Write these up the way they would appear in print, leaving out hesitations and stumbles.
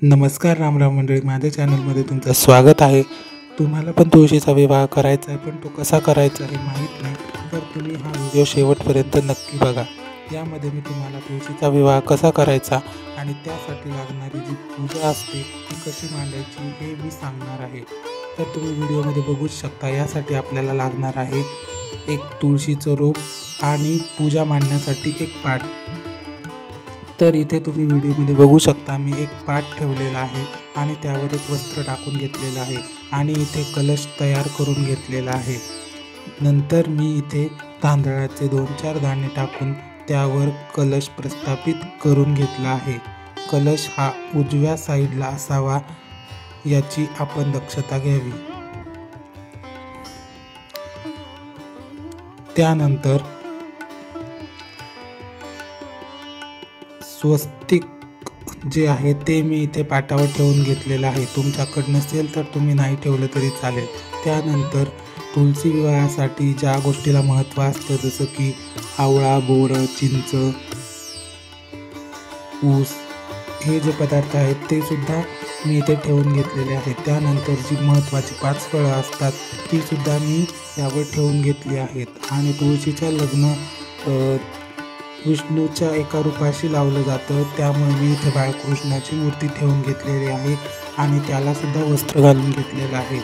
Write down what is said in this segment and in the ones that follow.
नमस्कार राम मंडळी, माझ्या चॅनलमध्ये तुमचं स्वागत आहे। तुम्हाला पण तुळशीचा विवाह करायचा आहे पण तो कसा करायचा हे माहीत नाही, तर तुम्ही हा व्हिडिओ शेवटपर्यंत नक्की बघा। यामध्ये मी तुम्हाला तुळशीचा विवाह कसा करायचा आणि त्यासाठी लागणारी जी पूजा असते ती कशी मांडायची हे मी सांगणार आहे। तर तुम्ही व्हिडिओमध्ये बघूच शकता। यासाठी आपल्याला लागणार आहे एक तुळशीचं रोप आणि पूजा मांडण्यासाठी एक पाट। तर इथे तुम्ही व्हिडिओमध्ये बघू शकता मी एक पाट ठेवलेला आहे आणि त्यावर एक वस्त्र टाकून घेतलेलं आहे आणि इथे कलश तयार करून घेतलेला आहे। नंतर मी इथे तांदळाचे 2-4 दाणे टाकून त्यावर कलश प्रस्थापित करून घेतला आहे। कलश हा उजव्या साईडला असावा याची आपण दक्षता घ्यावी। त्यानंतर स्वस्तिक जे आहे ते मी इथे पाटावर ठेवून घेतलेलं आहे। तुमच्याकडे नसेल तर तुम्ही नाही ठेवलं तरी चालेल। त्यानंतर तुळशी विवाहासाठी ज्या गोष्टीला महत्त्व असतं जसं की आवळा, बोरं, चिंच, ऊस हे जे पदार्थ आहेत ते सुद्धा मी इथे ठेवून घेतलेले आहेत। त्यानंतर जी महत्त्वाची 5 फळं असतात ती सुद्धा मी यावर ठेवून घेतली आहेत। आणि तुळशीचं लग्न विष्णूच्या एका रूपाशी लावलं जातं, त्यामुळे मी इथे बाळकृष्णाची मूर्ती ठेवून घेतलेली आहे आणि त्याला सुद्धा वस्त्र घालून घेतलेलं आहे।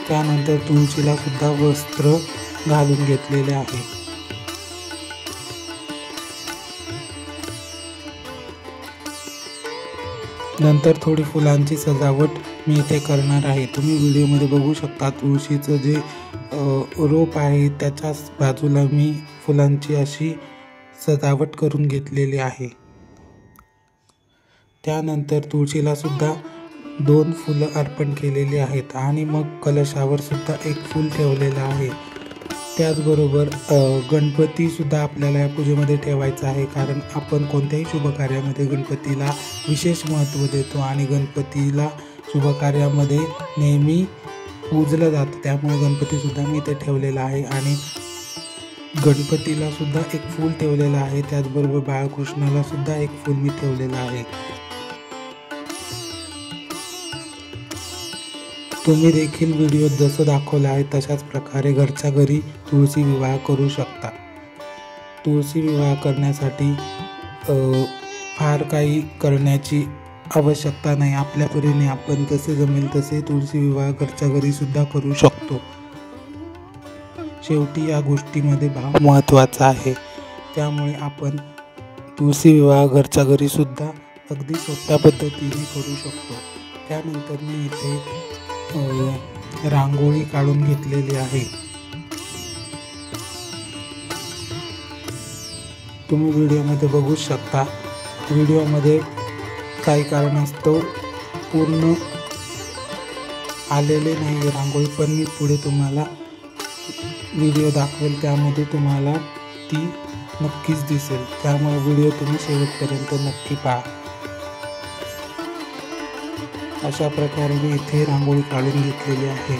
त्यानंतर तुळशीला सुद्धा वस्त्र घालून घेतलेले आहे। नंतर थोडी फुलांची सजावट मी इथे करणार आहे। तुम्ही व्हिडिओमध्ये बघू शकता तुळशीचं जे रोप आहे त्याच्याच बाजूला मी फुलांची अशी सजावट करून घेतलेली आहे। त्यानंतर तुळशीला सुद्धा 2 फुलं अर्पण केलेली आहेत आणि मग कलशावर सुद्धा एक फूल ठेवलेलं आहे। त्याचबरोबर गणपती सुद्धा आपल्याला या पूजेमध्ये ठेवायचा आहे, कारण आपण कोणत्याही शुभ कार्यामध्ये गणपतीला विशेष महत्त्व देतो आणि गणपतीला शुभ कार्यामध्ये नेहमी पूजलं जातं, त्यामुळे गणपती सुद्धा मी इथे ठेवलेला आहे आणि गणपतीला सुद्धा एक फूल ठेवलेलं आहे। त्याचबरोबर बाळकृष्णाला सुद्धा एक फूल मी ठेवलेलं आहे। तुम्ही देखील व्हिडिओत जसं दाखवलं आहे तशाच प्रकारे घरच्या घरी तुळशी विवाह करू शकता। तुळशी विवाह करण्यासाठी फार काही करण्याची आवश्यकता नाही, आपल्या परीने आपण जसे जमेल तसे तुळशी विवाह घरच्या घरी सुद्धा करू शकतो। शेवटी या गोष्टीमध्ये भाव महत्त्वाचा आहे, त्यामुळे आपण तुळशी विवाह घरच्या घरी सुद्धा अगदी सोप्या पद्धतीने करू शकतो। त्यानंतर मी इथे रांगोळी काढून घेतलेली आहे। तुम्ही व्हिडिओमध्ये बघू शकता। व्हिडिओमध्ये काही कारणास्तव पूर्ण आलेले नाही रांगोळी, पण मी पुढे तुम्हाला व्हिडिओ दाखवेल त्यामध्ये तुम्हाला ती नक्कीच दिसेल, त्यामुळे व्हिडिओ तुम्ही शेवटपर्यंत नक्की पहा। अशा प्रकारे मी इथे रांगोळी काढून घेतलेली आहे।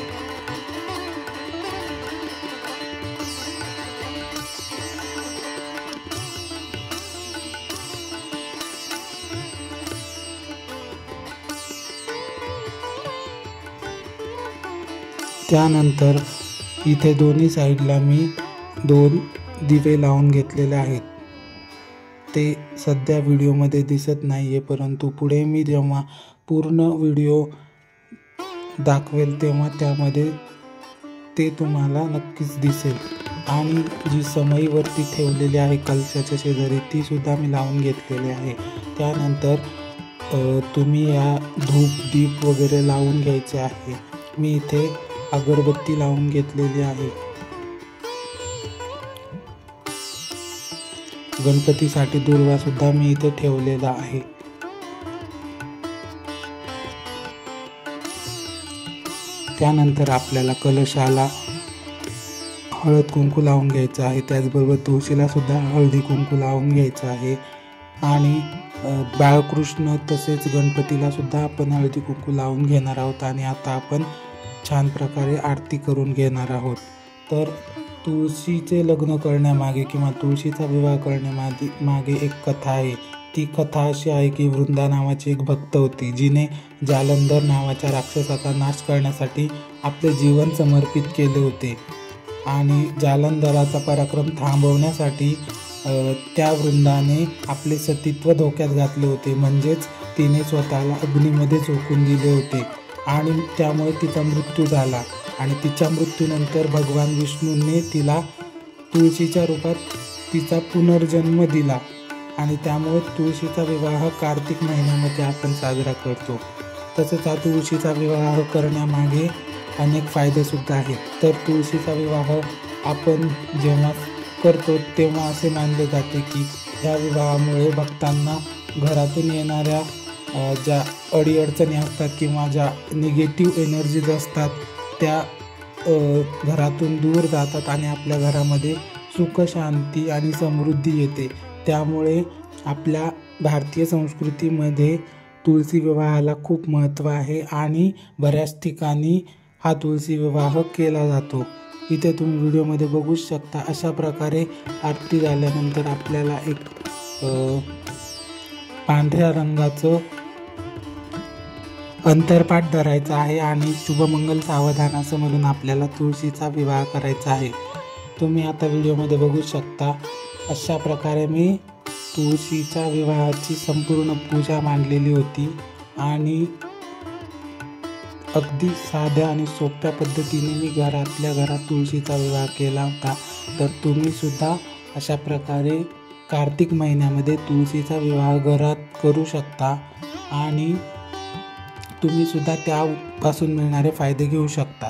त्यानंतर इथे दोन्ही साईडला मी 2 दिवे लावून घेतलेले आहेत। ते सध्या व्हिडिओमध्ये दिसत नाही आहे, परंतु पुढे मी जेव्हा पूर्ण व्हिडिओ दाखवेल तेव्हा त्यामध्ये ते तुम्हाला नक्कीच दिसेल। आणि जी समईवरती ठेवलेली आहे कलशाच्या शेजारी ती सुद्धा मी लावून घेतलेली आहे। त्यानंतर तुम्ही या धूप दीप वगैरे लावून घ्यायचे आहे। मी इथे अगरबत्ती लावून घेतलेली आहे। गणपतीसाठी दुर्वा सुद्धा मी इथे ठेवलेला आहे। त्यानंतर आपल्याला कलशाला हळद कुंकू लावून घ्यायचं आहे, त्याचबरोबर तुळशीला सुद्धा हळदी कुंकू लावून घ्यायचं आहे आणि बाळकृष्ण तसेच गणपतीला सुद्धा आपण हळदी कुंकू लावून घेणार आहोत। आणि आता आपण छान प्रकारे आरती करून घेणार आहोत। तर तुळशीचे लग्न करण्यामागे किंवा तुळशीचा विवाह मागे एक कथा आहे. ती कथा अशी आहे की वृंदा नावाची एक भक्त होती, जिने जालंधर नावाच्या राक्षसाचा नाश करण्यासाठी आपले जीवन समर्पित केले होते. आणि जालंधराचा पराक्रम थांबवण्यासाठी त्या वृंदाने आपले सतीत्व धोक्यात घातले होते. म्हणजेच तिने स्वतःला अग्नीमध्ये झोकून दिले होते आणि त्यामुळे तिचा मृत्यू झाला. आणि तिच्या मृत्यूनंतर भगवान विष्णूंनी तिला तुळशीच्या रूपात तिचा पुनर्जन्म दिला. आणि त्यामुळे तुळशीचा विवाह कार्तिक महिन्यामध्ये आपण साजरा करतो. तसेच हा तुळशीचा विवाह करण्यामागे अनेक फायदेसुद्धा आहेत. तर तुळशीचा विवाह आपण जेव्हा करतो तेव्हा असे मानले जाते की या विवाहामुळे भक्तांना घरातून येणाऱ्या ज्या अडीअडचणी असतात किंवा ज्या निगेटिव्ह एनर्जीज असतात त्या घरातून दूर जातात आणि आपल्या घरामध्ये सुख, शांती आणि समृद्धी येते. त्यामुळे आपल्या भारतीय संस्कृतीमध्ये तुळशी विवाहाला खूप महत्त्व आहे आणि बऱ्याच ठिकाणी हा तुळशी विवाह केला जातो. इथे तुम्ही व्हिडिओमध्ये बघू शकता. अशा प्रकारे आरती झाल्यानंतर आपल्याला एक पांढऱ्या रंगाचं अंतरपाट धरायचा आहे आणि शुभमंगल सावधान असं म्हणून आपल्याला तुळशीचा विवाह करायचा आहे. तुम्ही आता व्हिडिओमध्ये बघू शकता. अशा प्रकारे मी तुळशीच्या विवाहाची संपूर्ण पूजा मांडलेली होती आणि अगदी साध्या आणि सोप्या पद्धतीने मी घरातल्या घरात तुळशीचा विवाह केला होता. तर तुम्ही सुद्धा अशा प्रकारे कार्तिक महिन्यामध्ये तुळशीचा विवाह घरात करू शकता आणि तुम्ही सुद्धा त्यापासून मिळणारे फायदे घेऊ शकता.